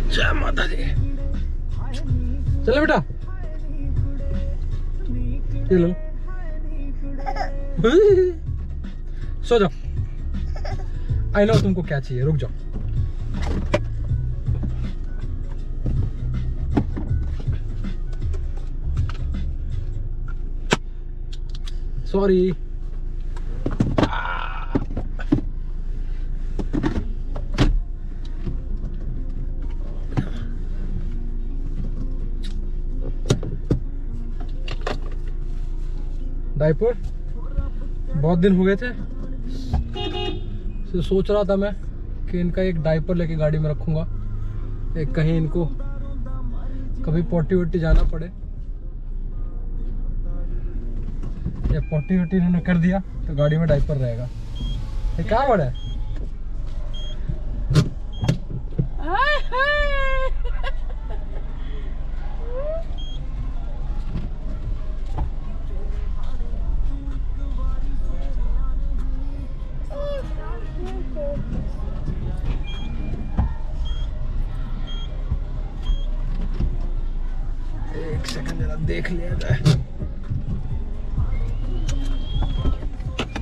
जय माता दी। चलो बेटा, चलो सो जाओ। आई नो तुमको क्या चाहिए, रुक जाओ। सॉरी। डायपर बहुत दिन हो गए थे, तो सोच रहा था मैं कि इनका एक डायपर लेके गाड़ी में रखूंगा, एक कहीं इनको कभी पोटी वोटी जाना पड़े, या पोटी वोटी इन्होंने कर दिया तो गाड़ी में डायपर रहेगा। ये क्या वर्ड है? एक सेकंड जरा देख लिया जाए।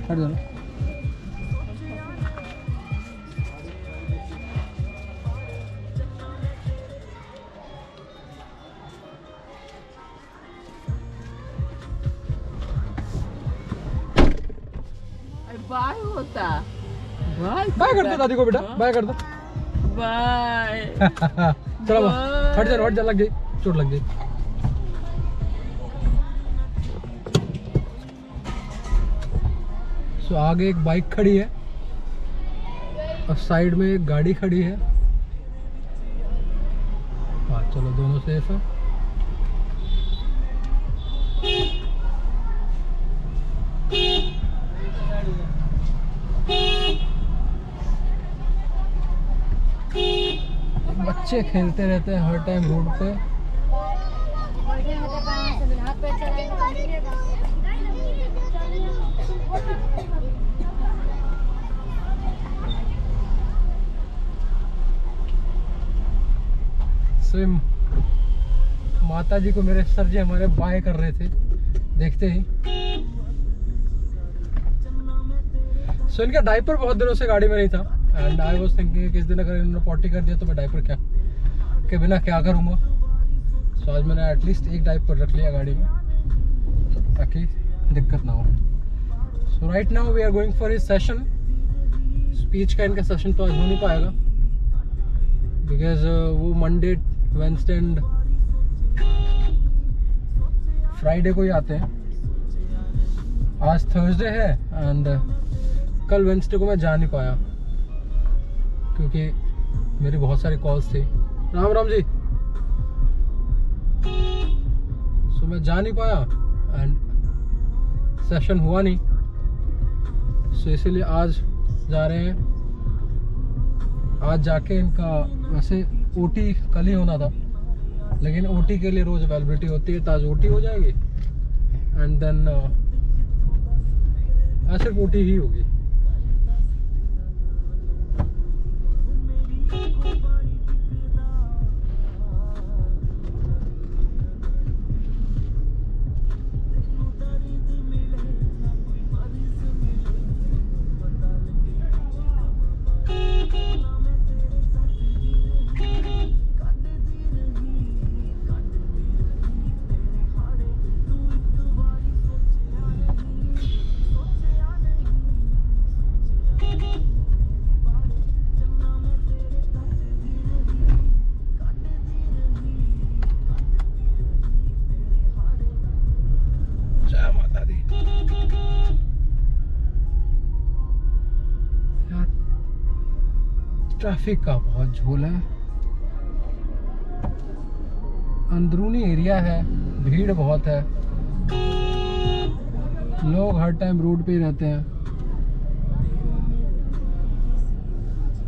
हट जाओ। बाय होता, बाय बाय कर दो दादी को बेटा, बाय कर दो। बाय। चलो हट जा, लग गई, चोट लग गई। सो आगे एक बाइक खड़ी है और साइड में एक गाड़ी खड़ी है। हाँ चलो, दोनों सेफ है। बच्चे खेलते रहते हैं हर टाइम रोड पे। स्विम माता जी को मेरे सर जी हमारे बाय कर रहे थे देखते ही। सो इनका डायपर बहुत दिनों से गाड़ी में नहीं था, एंड आई वाज थिंकिंग किस दिन अगर इन्होंने पॉटी कर दिया तो मैं डायपर क्या के बिना क्या करूँगा। सो आज मैंने एटलीस्ट एक डायपर रख लिया गाड़ी में ताकि दिक्कत ना हो। So right now we are going for his session. Speech का इनका सेशन तो आज हो नहीं पाएगा बिकॉज वो मंडे, वेडनेसडे एंड फ्राइडे को ही आते हैं। आज थर्सडे है एंड कल वेडनेसडे को मैं जा नहीं पाया क्योंकि मेरी बहुत सारी कॉल्स थी। राम राम जी। सो मैं जा नहीं पाया एंड सेशन हुआ नहीं, सो इसीलिए आज जा रहे हैं। आज जाके इनका वैसे ओटी कल ही होना था, लेकिन ओटी के लिए रोज अवेलेबिलिटी होती है, तो आज ओटी हो जाएगी एंड देन आज सिर्फ ओटी ही होगी। ट्रैफिक का बहुत झोल है, अंदरूनी एरिया है, भीड़ बहुत है, लोग हर टाइम रोड पे ही रहते हैं,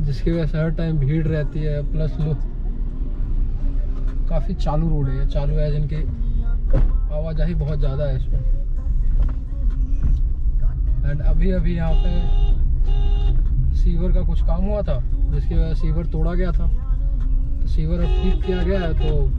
जिसकी वजह से हर टाइम भीड़ रहती है। प्लस लोग काफ़ी चालू रोड है, चालू है जिनकी आवाजाही बहुत ज़्यादा है इसमें। एंड अभी अभी यहाँ पे सीवर का कुछ काम हुआ था जिसकी वजह से सीवर तोड़ा गया था, तो सीवर अब ठीक किया गया है तो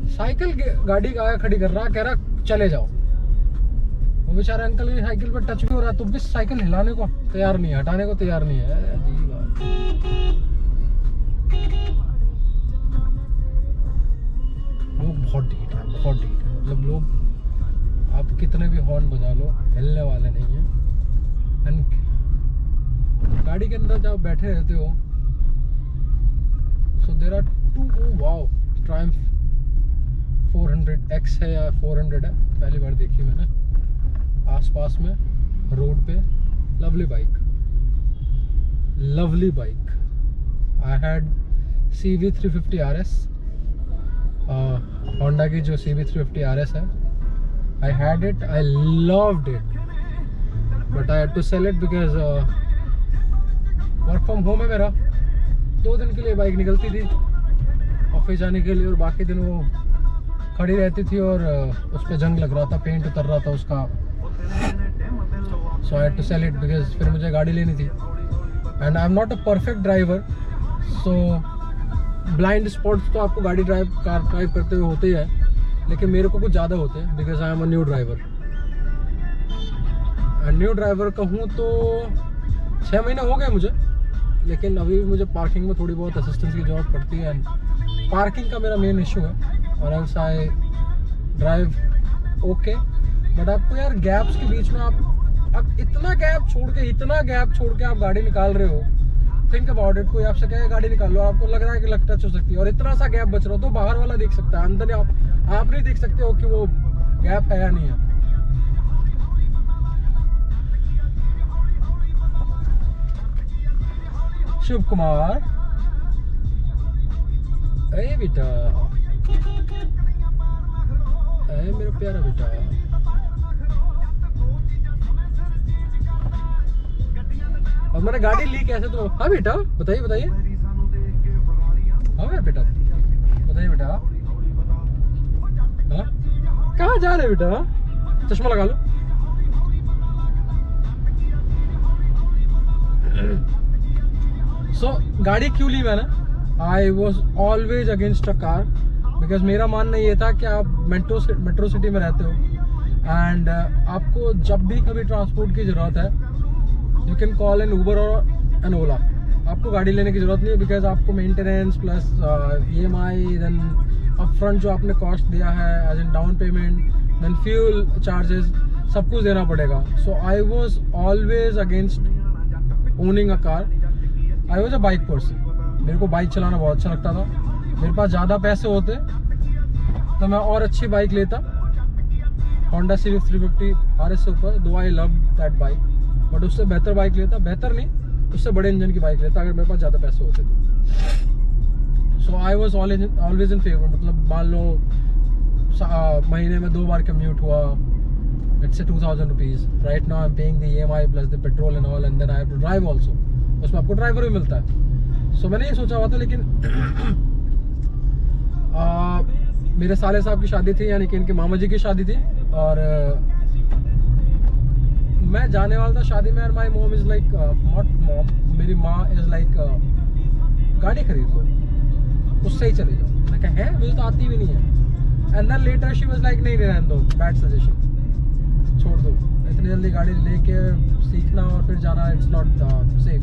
साइकिल गाड़ी आया खड़ी कर रहा, कह रहा चले जाओ। वो बेचारे अंकल की साइकिल पर टच भी हो रहा तो भी साइकिल हिलाने को तैयार नहीं है, हटाने को तैयार नहीं है। अजीब बात। लोग बहुत ढीठ है, बहुत ढीठ है। मतलब लोग आप कितने भी हॉर्न बजा लो हिलने वाले नहीं है। गाड़ी के अंदर जब बैठे रहते हो so there are two, wow Triumph 400X है या 400 है, पहली बार देखी मैंने आसपास में रोड पे। Lovely bike, lovely bike. I had CV350 RS, Honda की जो CV350 RS है। I had it, I loved it, but I had to sell it because work from home है मेरा। 2 दिन के लिए बाइक निकलती थी ऑफिस जाने के लिए और बाकी दिन वो खड़ी रहती थी और उस पर जंग लग रहा था, पेंट उतर रहा था उसका। So I had to sell it because फिर मुझे गाड़ी लेनी थी and I am not a perfect driver. So blind spots तो आपको कार ड्राइव करते हुए होते ही है, लेकिन मेरे को कुछ ज़्यादा होते हैं because I am a new driver. New driver कहूँ तो 6 महीने हो गए मुझे, लेकिन अभी भी मुझे पार्किंग में थोड़ी बहुत असिस्टेंस की जरूरत पड़ती है एंड पार्किंग का मेरा मेन इशू है। और else I drive okay, but आपको यार गैप्स के बीच में आप इतना गैप छोड़ के आप गाड़ी निकाल रहे हो। थिंक अबाउट इट, कोई आपसे कहे गाड़ी निकाल लो, आपको लग रहा है कि लग टच हो सकती है और इतना सा गैप बच रहा हो तो बाहर वाला देख सकता है, अंदर आप नहीं देख सकते हो कि वो गैप है या नहीं है। शिव कुमार, अरे बेटा, अरे मेरा प्यारा बेटा, अब मैंने गाड़ी ली कैसे तो? हाँ बेटा बताइए। हाँ मेरा बेटा बताइए बेटा। हाँ कहाँ जा रहे बेटा? चश्मा लगा लो। सो गाड़ी क्यों ली मैंने? आई was always against a car because मेरा मानना ये था कि आप मेट्रो सिटी में रहते हो एंड आपको जब भी कभी ट्रांसपोर्ट की ज़रूरत है you can call an Uber और एन ओला। आपको गाड़ी लेने की ज़रूरत नहीं है बिकॉज आपको maintenance plus EMI then upfront जो आपने कॉस्ट दिया है as an down payment then fuel charges सब कुछ देना पड़ेगा। So I was always against owning a car. I was a bike person, मेरे को बाइक चलाना बहुत अच्छा लगता था। मेरे पास ज़्यादा पैसे होते तो मैं और अच्छी बाइक लेता, होंडा CV350 RS से ऊपर, दो I love that bike, but उससे बेहतर बाइक लेता, बेहतर नहीं उससे बड़े इंजन की बाइक लेता अगर मेरे पास ज़्यादा पैसे होते तो। So I was always in favour, मतलब मान लो महीने में 2 बार कम्यूट हुआ, it's 2000 rupees. Right now I am paying the EMI plus the petrol and all and then I have to drive also, उसमें आपको ड्राइवर भी मिलता है। सो मैंने ये सोचा हुआ था, लेकिन मेरे साले साहब की शादी थी, यानी कि इनके मामा जी की शादी थी और मैं जाने वाला था शादी में। My mom is like, not mom, मेरी माँ इज़ लाइक गाड़ी खरीद लो, उससे ही चले जाओ। मैंने कहा है मुझे तो आती भी नहीं है। And then later she was like नहीं रहने दो, बैड सजेशन, छोड़ दो, इतनी जल्दी गाड़ी लेके सीखना और फिर जाना इट्स नॉट सेफ।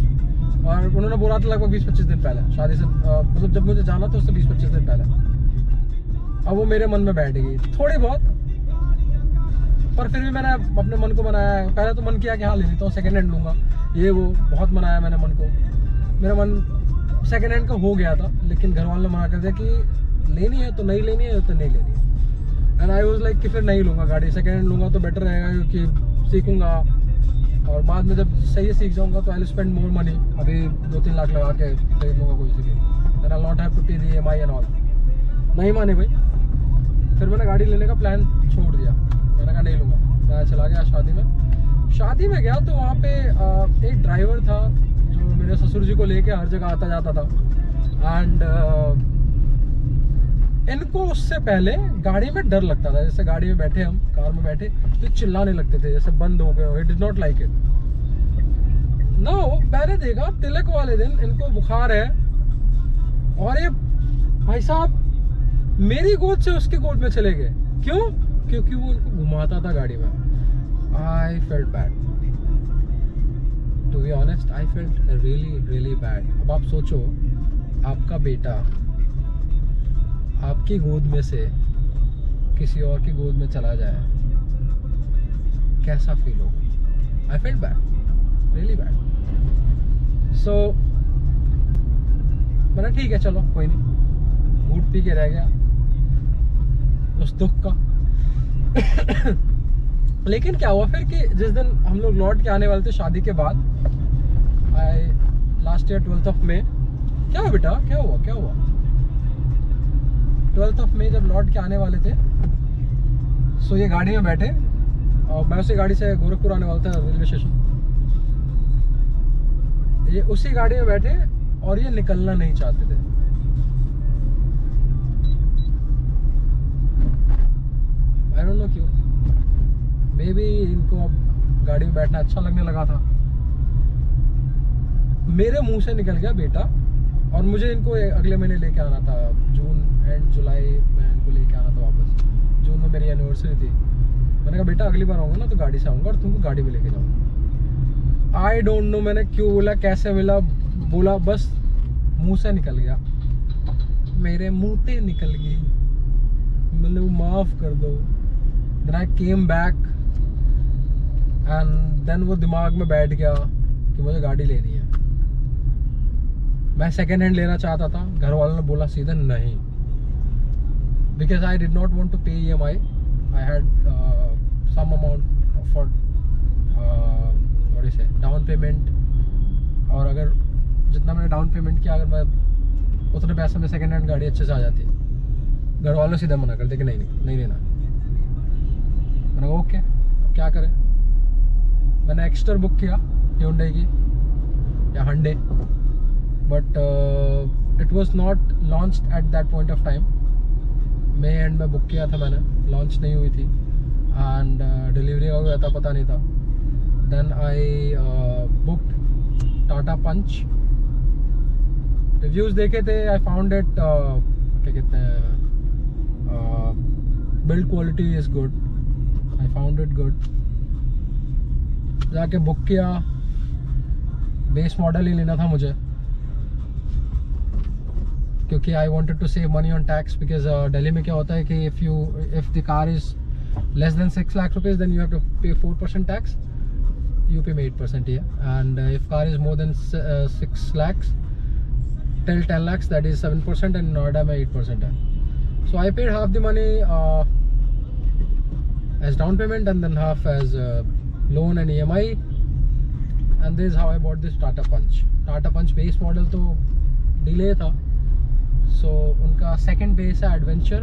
और उन्होंने बोला था लगभग 20-25 दिन पहले शादी से, मतलब जब मुझे जाना था उससे 20-25 दिन पहले। अब वो मेरे मन में बैठ गई थोड़ी बहुत, पर फिर भी मैंने अपने मन को मनाया। पहले तो मन किया कि हाँ ले लेता हूँ, सेकेंड हैंड लूँगा, ये वो बहुत मनाया मैंने मन को। मेरा मन सेकेंड हैंड का हो गया था, लेकिन घर वालों ने मना कर दिया कि लेनी है तो नहीं लेनी है तो नहीं लेनी है। एंड आई वाज लाइक कि फिर नहीं लूँगा गाड़ी, सेकेंड हैंड लूँगा तो बेटर रहेगा क्योंकि सीखूँगा और बाद में जब सही सीख जाऊँगा तो I will spend more money. अभी 2-3 लाख लगा के खरीद लूँगा कोई सी भी, then I will not have to pay the EMI and all. नहीं माने भाई, फिर मैंने गाड़ी लेने का प्लान छोड़ दिया। मैंने कहा नहीं लूँगा। मैं चला गया शादी में गया तो वहाँ पे एक ड्राइवर था जो मेरे ससुर जी को लेके हर जगह आता जाता था एंड इनको उससे पहले गाड़ी में डर लगता था, जैसे गाड़ी में बैठे हम कार में बैठे तो चिल्लाने लगते थे जैसे बंद हो गए, he did not like it. No, मैंने देखा तिलक वाले दिन इनको बुखार है और ये भाई साहब मेरी गोद से उसकी गोद में चले गए। क्यों? क्योंकि वो उनको घुमाता था गाड़ी में। I felt bad, to be honest, I felt really really bad. अब आप सोचो, आपका बेटा आपकी गोद में से किसी और की गोद में चला जाए, कैसा फील होगा? I felt bad, really bad. So मैंने ठीक है चलो कोई नहीं, घूट पी के रह गया उस दुख का। लेकिन क्या हुआ फिर कि जिस दिन हम लोग लौट के आने वाले थे शादी के बाद, last year 12th of May, क्या हुआ बेटा, क्या हुआ 12th ऑफ मई जब लौट के आने वाले थे, सो ये गाड़ी में बैठे और मैं उसी गाड़ी से गोरखपुर आने वाला था रेलवे स्टेशन। ये उसी गाड़ी में बैठे और ये निकलना नहीं चाहते थे। आई डोंट नो क्यों, मे बी इनको अब गाड़ी में बैठना अच्छा लगने लगा था। मेरे मुंह से निकल गया बेटा, और मुझे इनको अगले महीने लेके आना था, जून एंड जुलाई में इनको लेके आना था वापस। जून में मेरी एनिवर्सरी थी। मैंने कहा बेटा अगली बार आऊँगा ना तो गाड़ी से आऊँगा और तुमको गाड़ी में लेके जाऊँगा। आई डोंट नो मैंने क्यों बोला, कैसे मिला, बोला बस मुंह से निकल गया, मेरे मुंह पे निकल गई। मैंने माफ़ कर दो। Then I came back and then वो दिमाग में बैठ गया कि मुझे गाड़ी लेनी है। मैं सेकेंड हैंड लेना चाहता था, घर वालों ने बोला सीधा नहीं, because I did not want to pay EMI। I had some amount for what is it down payment, और अगर जितना मैंने डाउन पेमेंट किया, अगर मैं उतने पैसे में सेकेंड हैंड गाड़ी अच्छे से आ जाती। घर वालों ने सीधा मना कर दिया कि नहीं लेना। मैंने कहा ओके, क्या करें। मैंने एक्स्टर बुक किया Hyundai की या Hyundai, but it was not launched at that point of time. मई एंड में बुक किया था मैंने, लॉन्च नहीं हुई थी, एंड डिलीवरी का हुआ था पता नहीं था। Then I booked Tata Punch. Reviews देखे थे, आई फाउंड इट क्या कहते हैं, build quality is good, I found it good. जाके बुक किया, बेस मॉडल ही लेना था मुझे, क्योंकि I wanted to save money on tax, because Delhi में क्या होता है कि if the car is less than 6 lakh rupees then you have to pay 4% tax. UP में 8% ही है, and if car is more than 6 lakhs till 10 lakhs that is 7%, and Noida में 8% है। So I paid half the money as down payment and then half as loan and EMI, and this is how I bought this Tata Punch. Tata Punch base model तो delay था, so उनका second base है adventure.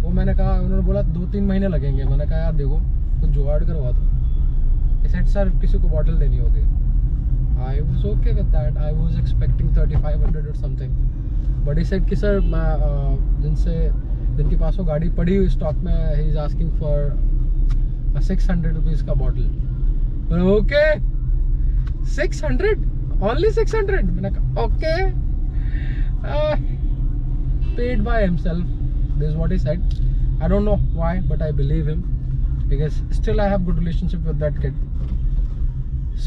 वो मैंने कहा, उन्होंने बोला 2-3 महीने लगेंगे। मैंने कहा यार देखो कुछ जुगाड़ करवा दो। He said सर किसी को बॉटल देनी होगी। I was okay with that. I was expecting 3500 or something, but he said कि सर मैं जिनके पास वो गाड़ी पड़ी हुई स्टॉक में, he is asking for 600 rupees का बॉटल। Okay 600, only 600। मैंने कहा okay, paid by himself, this is what he said. I don't know why, but I believe him because still I have good relationship with that kid.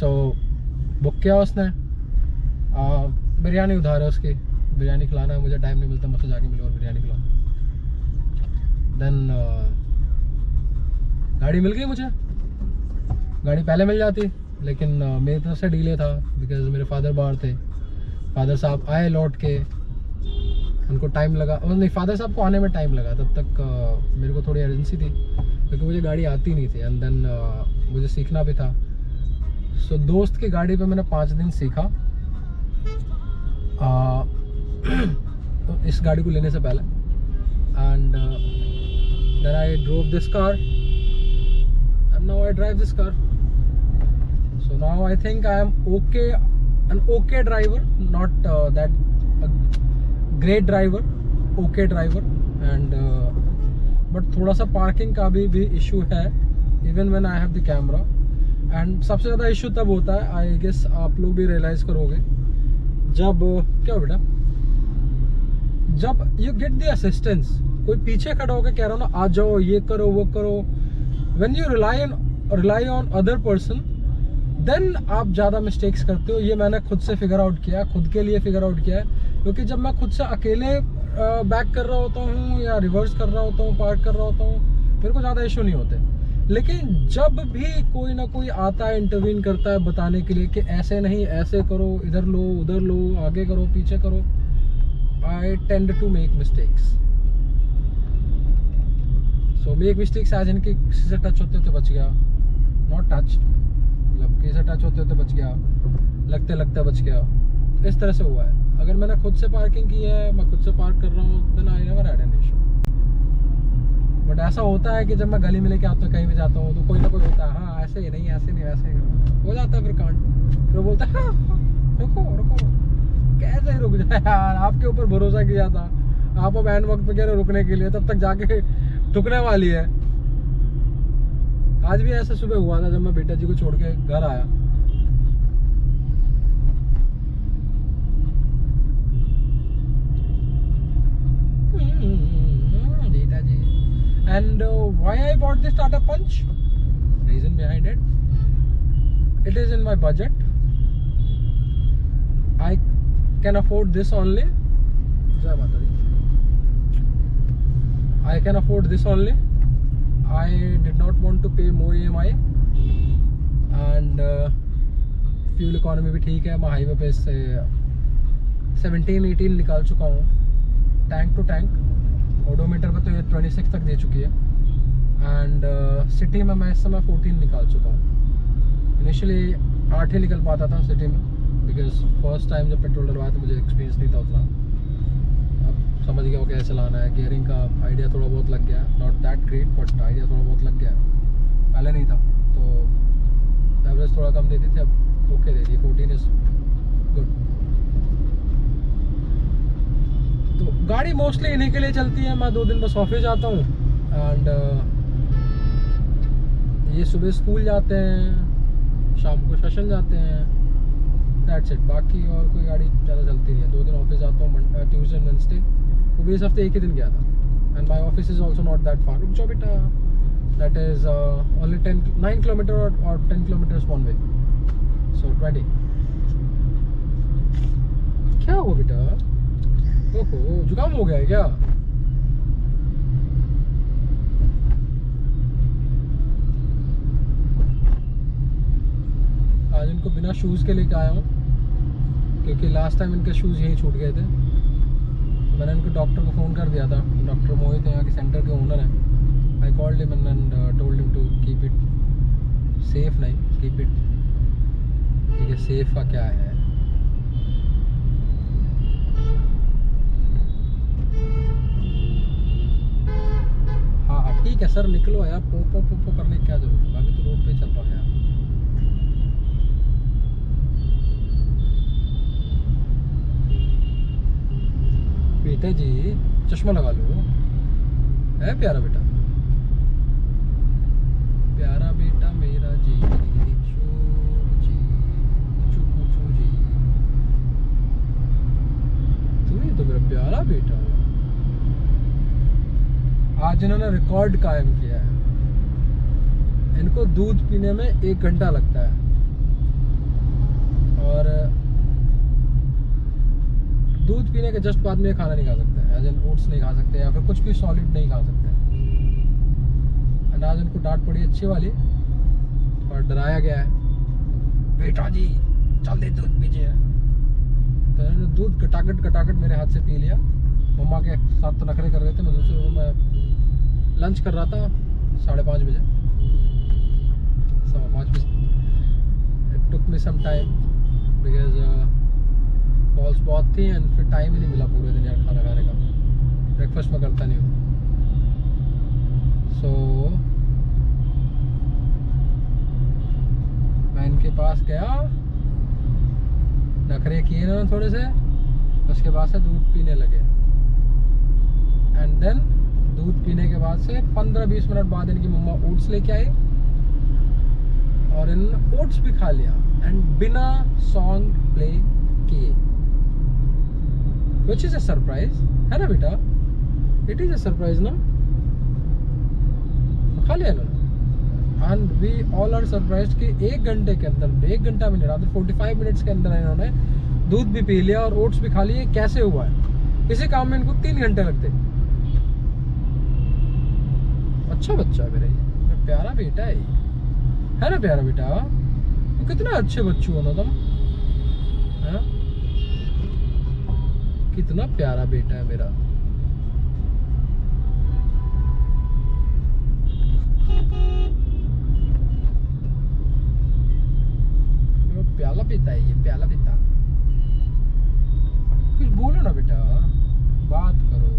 So book किया उसने, बिरयानी उधार है उसकी, बिरयानी खिलाना है मुझे, टाइम नहीं मिलता मुझसे जाके मिलो और बिरयानी खिलाओ। देन गाड़ी मिल गई मुझे। गाड़ी पहले मिल जाती, लेकिन मेरी तरफ से डिले था, बिकॉज मेरे फादर बाहर थे। फादर साहब आए लौट के, उनको टाइम लगा, नहीं फादर साहब को आने में टाइम लगा, तब तक मेरे को थोड़ी अर्जेंसी थी क्योंकि मुझे गाड़ी आती नहीं थी, एंड देन मुझे सीखना भी था। सो दोस्त की गाड़ी पे मैंने 5 दिन सीखा इस गाड़ी को लेने से पहले, and then I drove this car and now I drive this car. So now I think I am okay, an okay driver, not that great driver, okay driver. And but थोड़ा सा पार्किंग का भी issue है even when I have the camera. And सबसे ज़्यादा issue तब होता है, आई गेस आप लोग भी रियलाइज़ करोगे, जब क्या हो बेटा, जब यू गेट द असिस्टेंस, कोई पीछे खड़ा होकर कह रहा हो ना आ जाओ ये करो वो करो, when you rely on other person then आप ज़्यादा मिस्टेक्स करते हो। ये मैंने खुद से फिगर आउट किया, खुद के लिए फिगर आउट किया है, क्योंकि जब मैं खुद से अकेले बैक कर रहा होता हूँ या रिवर्स कर रहा होता हूँ, पार्क कर रहा होता हूँ, मेरे को ज़्यादा इशू नहीं होते। लेकिन जब भी कोई ना कोई आता है, इंटरवीन करता है बताने के लिए कि ऐसे नहीं ऐसे करो, इधर लो उधर लो, आगे करो पीछे करो, I tend to make mistakes. So make mistakes as in कि किसी से टच होते बच गया, नॉट टच मतलब किसी से टच होते बच गया, लगते लगते बच गया, इस तरह से हुआ है। अगर मैंने खुद से पार्किंग की है, मैं खुद से पार्क कर रहा हूँ, then I never had an issue. But ऐसा होता है कि जब मैं गली में लेके आता हूँ, कहीं भी जाता हूँ, तो कोई ना कोई होता है, हाँ ऐसे ही नहीं ऐसे नहीं वैसे ही हो जाता है, फिर कांड। फिर बोलता है हाँ रुको रुको, कैसे रुक जाए यार, आपके ऊपर भरोसा किया था, आप अब एंड वक्त पे कह रहे रुकने के लिए, तब तक जाके ठुकने वाली है। आज भी ऐसा सुबह हुआ था जब मैं बेटा जी को छोड़ के घर आया। बेटा जी, and why I bought this Tata Punch? Reason behind it, it is in my budget. I can afford this only. Jai Mata Di. I can afford this only. I did not want to pay more EMI, and fuel economy भी ठीक है। मैं highway पे से 17-18 निकाल चुका हूँ tank to tank. Odometer पे तो ये 26 तक दे चुकी है। एंड सिटी में मैं इस समय 14 निकाल चुका हूँ। इनिशियली 8 ही निकल पाता था सिटी में, बिकॉज फर्स्ट टाइम जब पेट्रोल डलवाया तो मुझे एक्सपीरियंस नहीं था उतना। अब समझ गया वो कैसे चलाना है, गियरिंग का आइडिया थोड़ा बहुत लग गया, not that great but idea थोड़ा बहुत लग गया। पहले नहीं था तो एवरेज थोड़ा कम देती थी, अब okay they the, 14 is good. तो गाड़ी मोस्टली इन्हीं के लिए चलती है। मैं 2 दिन बस ऑफिस जाता हूँ, एंड ये सुबह स्कूल जाते हैं, शाम को सेशन जाते हैं, दैट्स इट। बाकी और कोई गाड़ी ज़्यादा चलती नहीं है। 2 दिन ऑफिस जाता हूँ, ट्यूसडे एंड वेडनेसडे। वो भी इस हफ्ते एक ही दिन गया था। And my office is also not that far, जो बेटा दैट इज़ ओनली 9 किलोमीटर और 10 किलोमीटर्स वन वे, सो 20। क्या हुआ बेटा? ओहो, जुकाम हो गया है क्या? आज इनको बिना शूज़ के लेके आया हूँ, क्योंकि लास्ट टाइम इनके शूज़ यहीं छूट गए थे। मैंने इनको डॉक्टर को फ़ोन कर दिया था। डॉक्टर मोहित यहाँ के सेंटर के ओनर हैं। I called him and told him to keep it safe, नहीं कीप इट, ठीक है, सेफ का क्या है। हाँ ठीक है सर, निकलो यार, पोपो पोपो करने की क्या जरूरत है, अभी तो रोड पे चल रहा है यार। बेटा जी चश्मा लगा लो, है प्यारा बेटा, प्यारा बेटा मेरा जी, जी पूछू पूछू जी, तू ही तो मेरा प्यारा बेटा हो। आज इन्होंने रिकॉर्ड कायम किया है। इनको दूध पीने में 1 घंटा लगता है, और दूध पीने के जस्ट बाद में खाना नहीं खा सकते, एज एन ओट्स नहीं खा सकते, या फिर कुछ भी सॉलिड नहीं खा सकते। एंड आज उनको डांट पड़ी अच्छी वाली, और डराया गया है, बेटा जी जल्दी दूध पीजिए। तो इन्होंने दूध कटाकट मेरे हाथ से पी लिया। मम्मा के साथ तो नखरे कर रहे थे। मैं दूसरे रूम में लंच कर रहा था 5:30 बजे, 5:15 बजे। It took me some time because calls बहुत थी, एंड फिर टाइम ही नहीं मिला पूरे दिन यार खाना खाने का। ब्रेकफास्ट में करता नहीं हूँ। सो मैं इनके पास गया, नखरे किए इन्होंने थोड़े से, उसके बाद से दूध पीने लगे। एंड देन दूध पीने के बाद से 15-20 मिनट बाद इनकी मम्मा ओट्स लेके आई और इन्होंने ओट्स भी खा लिया एंड बिना सॉन्ग प्ले किए, विच इज अ सरप्राइज, है ना बेटा? इट इज अ सरप्राइज ना? खा लिया इन्होंने and we all are surprised कि 1 घंटे के अंदर, 1 घंटा भी नहीं, रात 45 मिनट्स के अंदर इन्होंने दूध भी पी लिया और ओट्स भी खा लिए। कैसे हुआ है? इसी काम में इनको 3 घंटे लगते। अच्छा बच्चा है मेरा, ये प्यारा बेटा है ना प्यारा बेटा? कितना अच्छे बच्चों हो ना तुम, है? कितना प्यारा बेटा है मेरा। प्याला पीता है ये, प्याला पीता। कुछ बोलो ना बेटा, बात करो।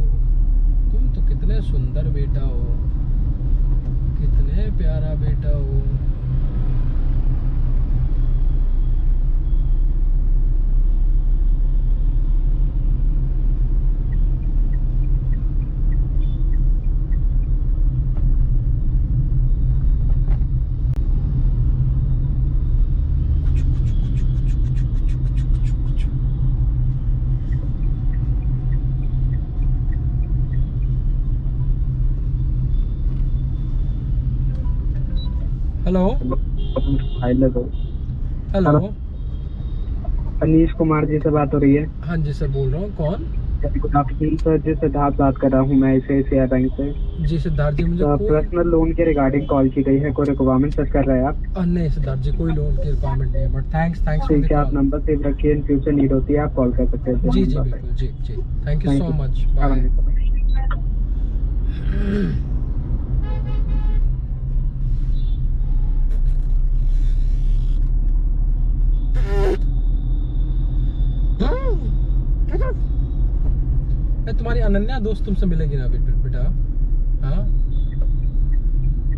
तुम तो कितने सुंदर बेटा हो, कितने प्यारा बेटा हो। Hello hello hello, Anish Kumar ji से बात हो रही है? हाँ जी सर बोल रहा हूँ। कौन? गुड आफ्टरनून सर जी, सिद्धार्थ बात कर रहा हूँ मैं ICICI बैंक से। जी सिद्धार्थ जी, मुझे कोई पर्सनल लोन के रिगार्डिंग कॉल की गई है, कोई रिक्वायरमेंट सेट कर रहे हैं आप? नहीं सिद्धार्थ जी, कोई लोन की रिक्वायरमेंट नहीं है, बट थैंक्स फॉर द ठीक है, आप कॉल। नंबर सेव रखिए, इन फ्यूचर नीड होती है आप कॉल कर सकते हैं। जी जी बिल्कुल, जी जी, thank you so much, bye. तुम्हारी अनन्या दोस्त तुमसे मिलेगी ना बेटा? हाँ,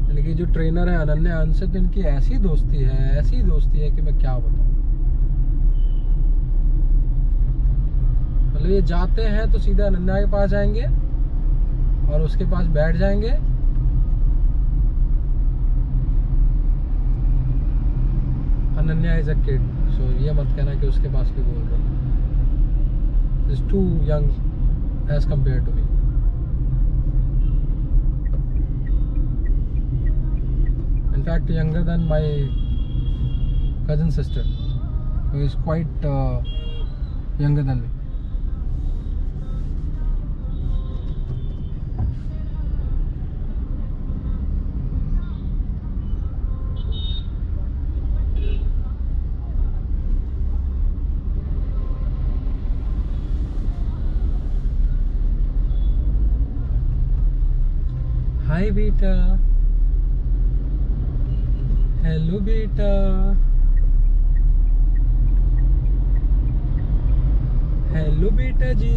यानी कि जो ट्रेनर है अनन्या, उनसे तो इनकी ऐसी दोस्ती है कि मैं क्या बताऊं। मतलब ये जाते हैं तो सीधा अनन्या के पास जाएंगे और उसके पास बैठ जाएंगे। अनन्या इज अ किड, सो ये मत कहना कि उसके पास क्यों बोल रहा हूँ। Is too young as compared to me. In fact, younger than my cousin sister, who is quite younger than me. हाय बेटा, हेलो बेटा, हेलो बेटा जी,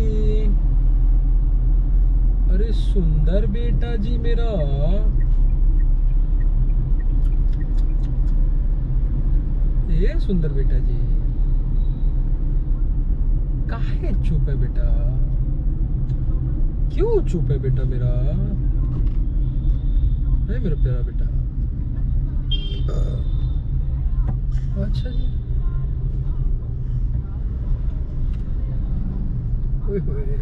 अरे सुंदर बेटा जी मेरा। ये सुंदर बेटा जी, काहे चुप है बेटा? क्यों चुप है बेटा मेरा? है मेरा प्यारा बेटा? अच्छा जी, ओए होए।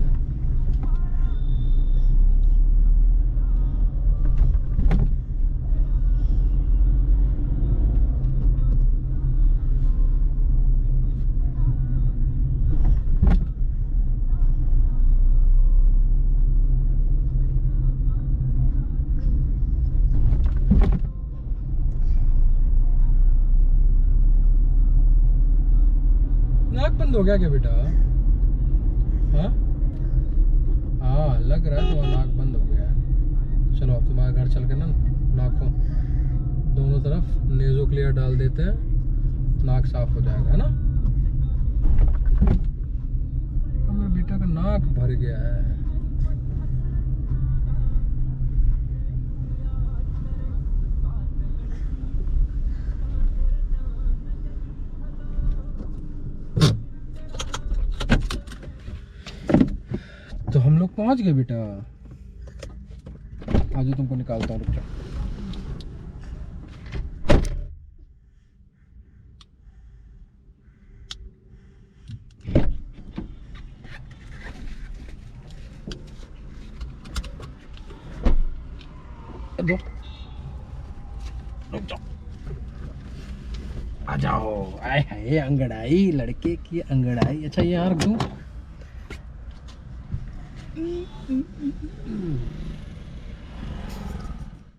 नाक बंद हो गया क्या बेटा? हाँ हाँ, लग रहा है तुम्हारा नाक बंद हो गया है। चलो अब तुम्हारे घर चल के ना नाकों दोनों तरफ नेजो क्लियर डाल देते हैं, नाक साफ हो जाएगा, है ना? तो मेरे बेटा का नाक भर गया है। तो हम लोग पहुंच गए बेटा। आज तुमको निकालता हूँ, रुक जाओ। दो, रुक जाओ, आ जाओ। आए हाय अंगड़ाई, लड़के की अंगड़ाई। अच्छा ये यहाँ रख दूँ।